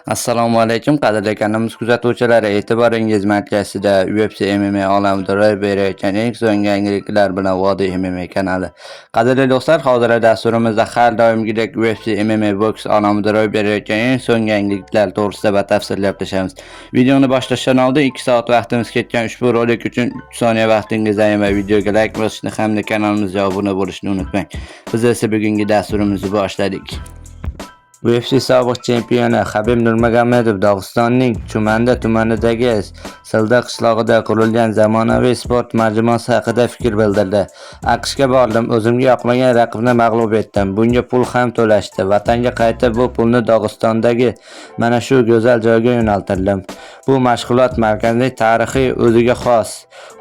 Assalomu alaykum qadrli kanalimiz kuzatuvchilari, e'tiboringiz markazida UFC MMA olamida ro'y berayotgan eng so'nggi yangiliklar bilan Vodiy MMA kanali. Qadrli do'stlar, hozir dasturimizda har doimgidek UFC MMA boks olamida ro'y berayotgan eng so'nggi yangiliklar to'g'risida batafsil gaplashamiz. Videoni boshlashdan oldin 2 soat vaqtimiz ketgan ushbu rolik uchun 3 soniya vaqtingizni ayamay videoga like bosishni hamda kanalimizga obuna bo'lishni unutmang. Biz esa bugungi dasturimizni boshladik. UFC sobiq chempioni Habib Nurmagomedov Dog'istonning Chumanda tumanidagi Silda qishlog'ida qurilgan zamonaviy sport majmuasi haqida fikr bildirdi. AQShga bordim, o'zimga yoqmagan raqibni mag'lub etdim. Bunga pul ham to'lashdi. Vatanga qaytib bu pulni Dog'istondagi mana shu go'zal joyga yo'naltirdim. Bu mashg'ulot markazining tarixiy o'ziga xos.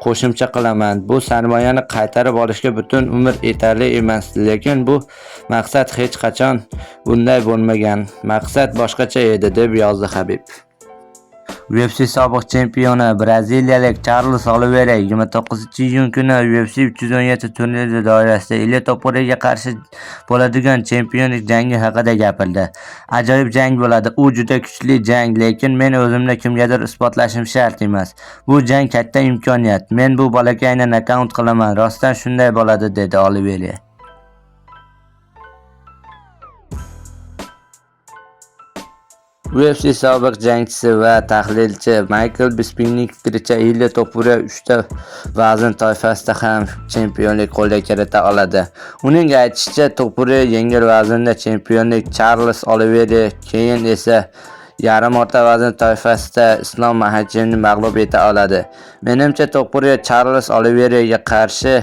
Qo'shimcha qilaman, bu sarmoyani qaytarib olishga butun umr yetarli emas, lekin bu maqsad hech qachon bunday bo'lmagan. Maqsad boshqacha edi, deb yozdi Habib. UFC sobiq chempioni braziliyalik Charles Oliveira 29-iyun kuni UFC 317 turniri doirasida Ilia Topure'ga qarshi bo'ladigan chempionlik jangi haqida gapirdi. Ajoyib jang bo'ladi. U juda kuchli jang, lekin men o'zimni kimgadir isbotlashim shart emas. Bu jang katta imkoniyat. Men bu bolakayni nokaut qilaman. Rostdan shunday bo'ladi, dedi Oliveira. UFC sobiq jangchisi va tahlilchi Michael Bispingning fikricha, Ilia Topuria 3 ta vazn toifasida ham chempionlik qo'lga kirita oladi. Uning aytishicha, Topuria yengil vaznda chempionlik, Charles Oliveira keyin esa yarim o'rta vazn toifasida Islom Maxachevni mag'lub eta oladi. Menimcha, Topuria Charles Oliveiraga qarshi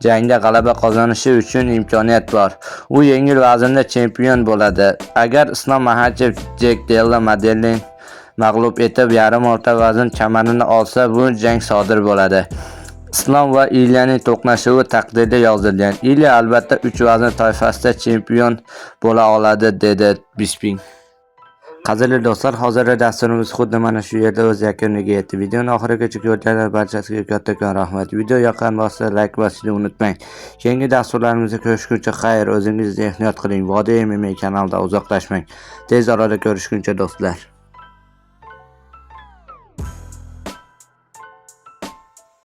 jangda g'alaba qozonishi uchun imkoniyat bor. U yengil vaznda chempion bo'ladi. Agar Islom Maxachev Jack Della Maddaleni mag'lub etib yarim o'rta vazn kamarini olsa, bu jang sodir bo'ladi. Islom va Iliyaning to'qnashuvi taqdirda yozilgan. Iliya albatta 3 vazn toifasida chempion bo'la oladi, dedi Bisping. Qadrli do'stlar, hozirda dasturimiz xuddi mana shu yerda o'z yakuniga yetdi. Videoni oxirigacha ko'rganlar barchasiga kattakon rahmat. Video yoqqan bo'lsa like bosishni unutmang. Keyingi dasturlarimizda ko'rishguncha xayr, o'zingizni ehtiyot qiling. Vodiy MMA kanalida uzoqlashmang. Tez orada ko'rishguncha do'stlar.